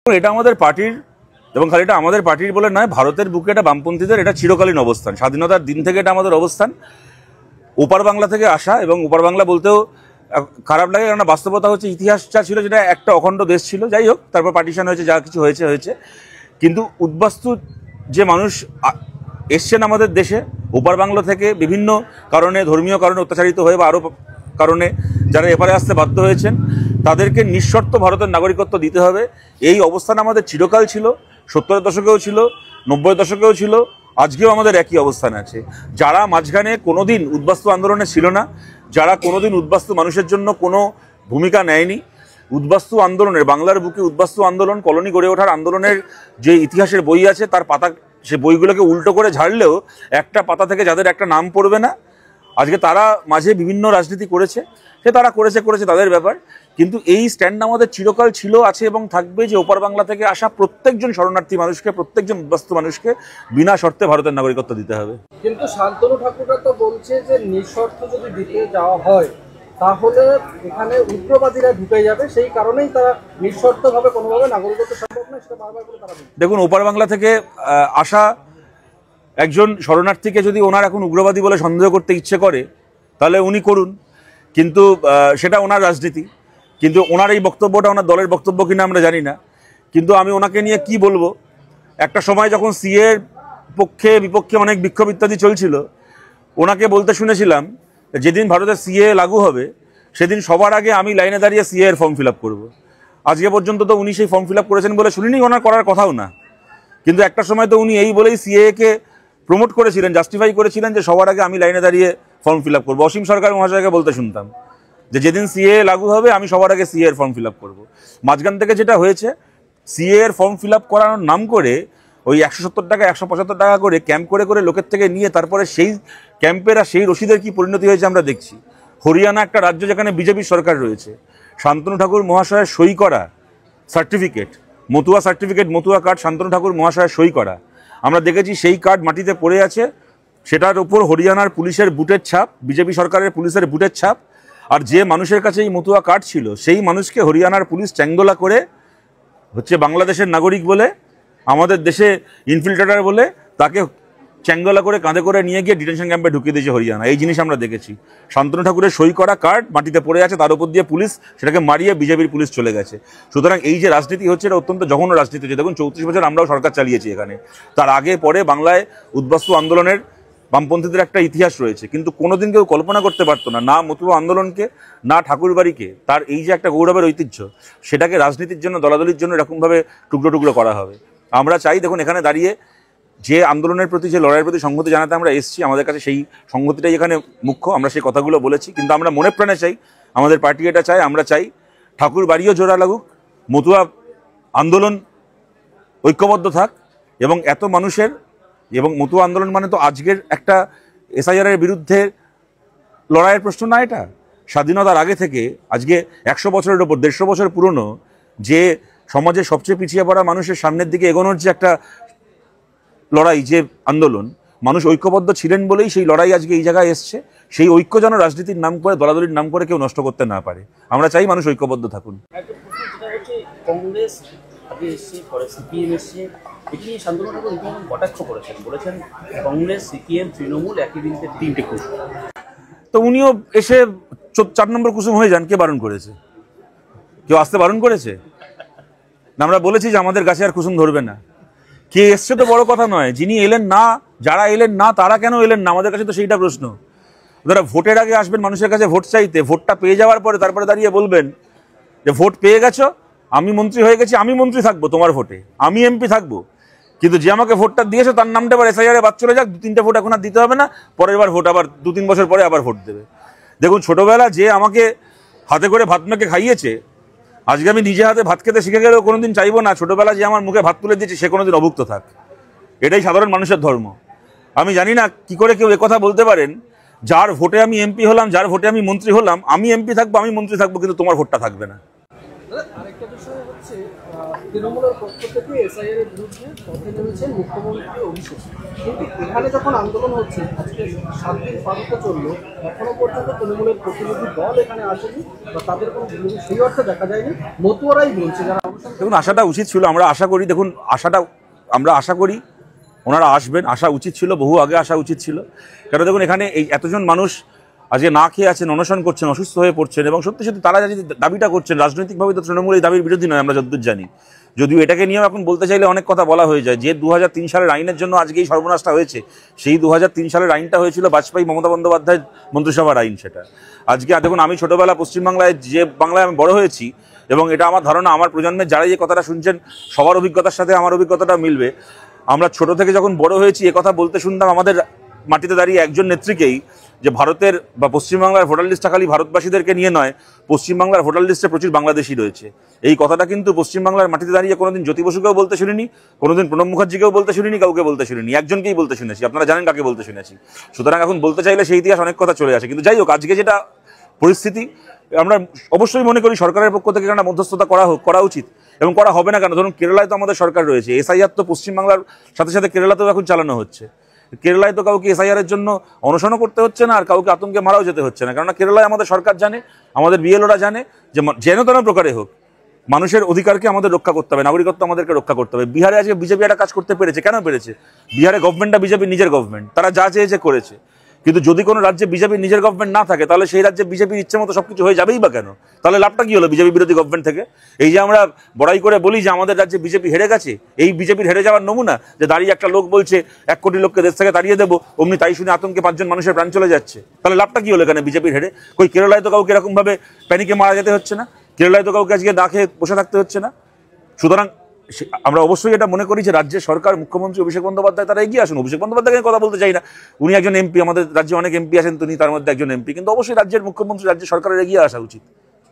এটা আমাদের পার্টির এবং খালি এটা আমাদের পার্টির বলে নয়, ভারতের বুকে এটা বামপন্থীদের এটা চিরকালীন অবস্থান। স্বাধীনতার দিন থেকে এটা আমাদের অবস্থান। ওপার বাংলা থেকে আসা, এবং ওপার বাংলা বলতেও খারাপ লাগে, কারণ বাস্তবতা হচ্ছে ইতিহাসটা ছিল যেটা একটা অখণ্ড দেশ ছিল। যাই হোক, তারপর পার্টিশন হয়েছে, যা কিছু হয়েছে হয়েছে, কিন্তু উদ্বাস্তু যে মানুষ এসছেন আমাদের দেশে ওপার বাংলা থেকে বিভিন্ন কারণে, ধর্মীয় কারণে অত্যাচারিত হয়ে বা আরও কারণে যারা এপারে আসতে বাধ্য হয়েছেন, তাদেরকে নিঃশর্ত ভারতের নাগরিকত্ব দিতে হবে। এই অবস্থান আমাদের চিরকাল ছিল, 70-এর দশকেও ছিল, 90-এর দশকেও ছিল, আজকেও আমাদের একই অবস্থান আছে। যারা মাঝখানে কোনোদিন উদ্বাস্তু আন্দোলনে ছিল না, যারা কোনোদিন উদ্বাস্তু মানুষের জন্য কোনো ভূমিকা নেয়নি, উদ্বাস্তু আন্দোলনের, বাংলার বুকে উদ্বাস্তু আন্দোলন, কলোনি গড়ে ওঠার আন্দোলনের যে ইতিহাসের বই আছে, তার পাতা, সে বইগুলোকে উল্টো করে ঝাড়লেও একটা পাতা থেকে যাদের একটা নাম পড়বে না, আজকে তারা মাঝে বিভিন্ন রাজনীতি করেছে, সে তারা করেছে তাদের ব্যাপার। কিন্তু এই স্ট্যান্ড আমাদের চিরকাল ছিল, আছে এবং থাকবে যে ওপার বাংলা থেকে আসা প্রত্যেকজন শরণার্থী মানুষকে, প্রত্যেকজন উদ্বাস্তু মানুষকে বিনা শর্তে ভারতের নাগরিকত্ব দিতে হবে। কিন্তু শান্তনু ঠাকুররা তো বলছে যে নিঃশর্ত যদি দিতে যাওয়া হয় তাহলে এখানে উগ্রবাদীরা ঢুকে যাবে, সেই কারণেই তারা নিঃশর্তভাবে কোনোভাবে নাগরিকত্ব সম্ভব নয়, সেটা বারবার করে তারা বলছে। দেখুন, ওপার বাংলা থেকে আসা একজন শরণার্থীকে যদি ওনার এখন উগ্রবাদী বলে সন্দেহ করতে ইচ্ছে করে, তাহলে উনি করুন, কিন্তু সেটা ওনার রাজনীতি। কিন্তু ওনার এই বক্তব্যটা ওনার দলের বক্তব্য কিনা আমরা জানি না। কিন্তু আমি ওনাকে নিয়ে কি বলবো, একটা সময় যখন সিএর পক্ষে বিপক্ষে অনেক বিক্ষোভ ইত্যাদি চলছিল, ওনাকে বলতে শুনেছিলাম যেদিন ভারতের সিএ লাগু হবে সেদিন সবার আগে আমি লাইনে দাঁড়িয়ে সিএ এর ফর্ম ফিল আপ করবো। আজকে পর্যন্ত তো উনি সেই ফর্ম ফিল আপ করেছেন বলে শুনিনি, ওনার করার কথাও না। কিন্তু একটা সময় তো উনি এই বলেই সিএকে প্রমোট করেছিলেন, জাস্টিফাই করেছিলেন যে সবার আগে আমি লাইনে দাঁড়িয়ে ফর্ম ফিল আপ করবো। অসীম সরকার মহাশয়কে বলতে শুনতাম যে যেদিন সিএ লাগু হবে আমি সবার আগে সিএ এর ফর্ম ফিল আপ করবো। মাঝখান থেকে যেটা হয়েছে, সিএ এর ফর্ম ফিল আপ করানোর নাম করে ওই 170 টাকা 175 টাকা করে ক্যাম্প করে করে লোকের থেকে নিয়ে তারপরে সেই ক্যাম্পের আর সেই রসিদের কি পরিণতি হয়েছে আমরা দেখছি। হরিয়ানা একটা রাজ্য যেখানে বিজেপির সরকার রয়েছে, শান্তনু ঠাকুর মহাশয়ের সই করা সার্টিফিকেট, মতুয়া কার্ড শান্তনু ঠাকুর মহাশয়ের সই করা, আমরা দেখেছি সেই কার্ড মাটিতে পড়ে আছে, সেটার উপর হরিয়ানার পুলিশের বুটের ছাপ, বিজেপি সরকারের পুলিশের বুটের ছাপ। আর যে মানুষের কাছে এই মতুয়া কার্ড ছিল সেই মানুষকে হরিয়ানার পুলিশ চ্যাংদোলা করে হচ্ছে বাংলাদেশের নাগরিক বলে, আমাদের দেশে ইনফিল্ট্রেটর বলে, তাকে চ্যাংদোলা করে কাঁধে করে নিয়ে গিয়ে ডিটেনশন ক্যাম্পে ঢুকিয়ে দিয়েছে হরিয়ানা। এই জিনিস আমরা দেখেছি। শান্তনু ঠাকুরের সই করা কার্ড মাটিতে পড়ে আছে, তার উপর দিয়ে পুলিশ সেটাকে মারিয়ে বিজেপির পুলিশ চলে গেছে। সুতরাং এই যে রাজনীতি হচ্ছে, এটা অত্যন্ত জঘন্য রাজনীতি হচ্ছে। দেখুন, 34 বছর আমরাও সরকার চালিয়েছি এখানে, তার আগে পরে বাংলায় উদ্বাস্তু আন্দোলনের বামপন্থীদের একটা ইতিহাস রয়েছে, কিন্তু কোনোদিন কেউ কল্পনা করতে পারতো না, না মতুয়া আন্দোলনকে, না ঠাকুরবাড়িকে, তার এই যে একটা গৌরবের ঐতিহ্য, সেটাকে রাজনীতির জন্য, দলাদলির জন্য এরকমভাবে টুকরো টুকরো করা হবে। আমরা চাই, দেখুন, এখানে দাঁড়িয়ে যে আন্দোলনের প্রতি, যে লড়াইয়ের প্রতি সংহতি জানাতে আমরা এসেছি, আমাদের কাছে সেই সংহতিটাই এখানে মুখ্য। আমরা সেই কথাগুলো বলেছি, কিন্তু আমরা মনে প্রাণে চাই, আমাদের পার্টি এটা চাই, আমরা চাই ঠাকুর বাড়িও জোড়া লাগুক, মতুয়া আন্দোলন ঐক্যবদ্ধ থাক, এবং এত মানুষের, এবং মতুয়া আন্দোলন মানে তো আজকের একটা এসআইআরের বিরুদ্ধে লড়াইয়ের প্রশ্ন না, এটা স্বাধীনতার আগে থেকে আজকে 100 বছরের ওপর, 150 বছর পুরনো যে সমাজের সবচেয়ে পিছিয়ে পড়া মানুষের সামনের দিকে এগোনোর যে একটা লড়াই, যে আন্দোলন, মানুষ ঐক্যবদ্ধ ছিলেন বলেই সেই লড়াই আজকে এই জায়গায় এসছে। সেই ঐক্য যেন রাজনীতির নাম করে, দলাদলির নাম করে কেউ নষ্ট করতে না পারে। আমরা চাই মানুষ ঐক্যবদ্ধ থাকুন। কংগ্রেস আগে এসছে, পরে সিপিএম এসছে, এটি শান্তনু ঠাকুর রীতিমতো কটাক্ষ করেছেন, বলেছেন কংগ্রেস, সিপিএম, তৃণমূল একই দিনকে 3টে কুসুম। তো উনিও এসে 4 নম্বর কুসুম হয়ে যান। কে বারণ করেছে? কেউ আসতে বারণ করেছে? না, আমরা বলেছি যে আমাদের গাছে আর কুসুম ধরবে না। কে এসছে তো বড় কথা নয়, যিনি এলেন না, যারা এলেন না তারা কেন এলেন না, আমাদের কাছে তো সেইটা প্রশ্ন। যারা ভোটের আগে আসবেন মানুষের কাছে ভোট চাইতে, ভোটটা পেয়ে যাওয়ার পরে তারপরে দাঁড়িয়ে বলবেন যে ভোট পেয়ে গেছো, আমি মন্ত্রী হয়ে গেছি, আমি মন্ত্রী থাকবো তোমার ভোটে, আমি এমপি থাকবো, কিন্তু যে আমাকে ভোটটা দিয়েছে তার নামটা আবার এসআইআরে বাদ চলে যাক, 2-3টে ভোট এখন আর দিতে হবে না, পরের বার ভোট আবার 2-3 বছর পরে আবার ভোট দেবে। দেখুন, ছোটবেলা যে আমাকে হাতে করে ভাত মেখে খাইয়েছে, আজকে আমি নিজে হাতে ভাত খেতে শিখে গেলেও কোনোদিন চাইবো না ছোটবেলা যে আমার মুখে ভাত তুলে দিয়েছে সে কোনোদিন অভুক্ত থাক। এটাই সাধারণ মানুষের ধর্ম। আমি জানি না কি করে কেউ একথা বলতে পারেন, যার ভোটে আমি এমপি হলাম, যার ভোটে আমি মন্ত্রী হলাম, আমি এমপি থাকবো, আমি মন্ত্রী থাকবো, কিন্তু তোমার ভোটটা থাকবে না। বিষয় হচ্ছে তৃণমূলের পক্ষ থেকে এসআইআর এর বিরুদ্ধে পথে নেমেছেন মুখ্যমন্ত্রী অভিষেক, কিন্তু এখানে যখন আন্দোলন হচ্ছে আজকে 7 দিন পার হতে চললো, এখনো পর্যন্ত তৃণমূলের প্রতিনিধি দল এখানে আসেনি বা তাদের কোনো ভূমিকা সেই অর্থে দেখা যায়নি। মতুয়ারাই বলছে যারা অবস্থান। দেখুন, আশাটা উচিত ছিল, আমরা আশা করি, দেখুন আমরা আশা করি ওনারা আসবেন, আসা উচিত ছিল, বহু আগে আসা উচিত ছিল। কারণ দেখুন, এখানে এই এতজন মানুষ আজকে না খেয়ে আছেন, অনশন করছেন, অসুস্থ হয়ে পড়ছেন, এবং সত্যি সত্যি তারা যদি দাবিটা করছেন, রাজনৈতিকভাবে তো তৃণমূল এই দাবির বিরোধী নয়, আমরা যতদূর জানি। যদিও এটাকে নিয়েও এখন বলতে চাইলে অনেক কথা বলা হয়ে যায়। যে 2003 সালের আইনের জন্য আজকে এই সর্বনাশটা হয়েছে, সেই 2003 সালের আইনটা হয়েছিল বাজপেয়ী মমতা বন্দ্যোপাধ্যায়ের মন্ত্রিসভার আইন। সেটা আজকে দেখুন, আমি ছোটবেলা পশ্চিমবাংলায়, যে বাংলায় আমি বড় হয়েছি, এবং এটা আমার ধারণা আমার প্রজন্মের যারা এই কথাটা শুনছেন সবার অভিজ্ঞতার সাথে আমার অভিজ্ঞতাটা মিলবে। আমরা ছোট থেকে যখন বড় হয়েছি এ কথা বলতে শুনতাম আমাদের মাটিতে দাঁড়িয়ে একজন নেত্রীকেই, যে ভারতের বা পশ্চিমবাংলার ভোটার লিস্টটা খালি ভারতবাসীদেরকে নিয়ে নয়, পশ্চিমবাংলার ভোটার লিস্টে প্রচুর বাংলাদেশি রয়েছে। এই কথাটা কিন্তু পশ্চিমবাংলার মাটিতে দাঁড়িয়ে কোনোদিন জ্যোতি বসুকেও বলতে শুনিনি, কোনোদিন প্রণব মুখার্জিকেও বলতে শুনিনি, কাউকে বলতে শুনিনি, একজনকেই বলতে শুনেছি। আপনারা জানেন কাকে বলতে শুনেছি। সুতরাং এখন বলতে চাইলে সেই ইতিহাস অনেক কথা চলে আসে। কিন্তু যাই হোক, আজকে যেটা পরিস্থিতি, আমরা অবশ্যই মনে করি সরকারের পক্ষ থেকে একটা মধ্যস্থতা করা উচিত, এবং করা হবে না কেন? ধরুন, কেরালায় তো আমাদের সরকার রয়েছে, এসআইআর তো পশ্চিমবাংলার সাথে সাথে কেরালাতেও এখন চালানো হচ্ছে। কেরালায় তো কাউকে এসআইআর এর জন্য অনশনও করতে হচ্ছে না, আর কাউকে আতঙ্কে মারাও যেতে হচ্ছে না। কেননা কেরালায় আমাদের সরকার জানে, আমাদের বিএলওরা জানে যে যেন তেন প্রকারে হোক মানুষের অধিকারকে আমাদের রক্ষা করতে হবে, নাগরিকত্ব আমাদেরকে রক্ষা করতে হবে। বিহারে আজকে বিজেপি একটা কাজ করতে পেরেছে, কেন পেরেছে? বিহারে গভর্নমেন্টটা বিজেপির নিজের গভর্নমেন্ট, তারা যা চেয়েছে করেছে। কিন্তু যদি কোনো রাজ্যে বিজেপির নিজের গভর্নমেন্ট না থাকে, তাহলে সেই রাজ্যে বিজেপির ইচ্ছে মতো সবকিছু হয়ে যাবেই বা কেন? তাহলে লাভটা কি হলো বিজেপি বিরোধী গভর্নমেন্ট থেকে? এই যে আমরা বড়াই করে বলি যে আমাদের রাজ্যে বিজেপি হেরে গেছে, এই বিজেপির হেরে যাওয়ার নমুনা যে দাঁড়িয়ে একটা লোক বলছে 1 কোটি লোককে দেশ থেকে তাড়িয়ে দেবো, অমনি তাই শুনে আতঙ্কে 5 জন মানুষের প্রাণ চলে যাচ্ছে। তাহলে লাভটা কি হলো এখানে বিজেপির হেরে? কই কেরালায় তো কাউকে এরকম ভাবে প্যানিকে মারা যেতে হচ্ছে না, কেরালায় তো কাউকে আজকে না খেয়ে বসে থাকতে হচ্ছে না। সুতরাং আমরা অবশ্যই এটা মনে করি যে রাজ্যের সরকার, মুখ্যমন্ত্রী অভিষেক বন্দ্যোপাধ্যায় তারা এগিয়ে আসুন। অভিষেক বন্দ্যোপাধ্যায়কে কথা বলতে চাই না, উনি একজন এমপি, আমাদের রাজ্যে অনেক এমপি আছেন, তিনি তার মধ্যে একজন এমপি, কিন্তু অবশ্যই রাজ্যের মুখ্যমন্ত্রী, রাজ্যের সরকারের এগিয়ে আসা উচিত।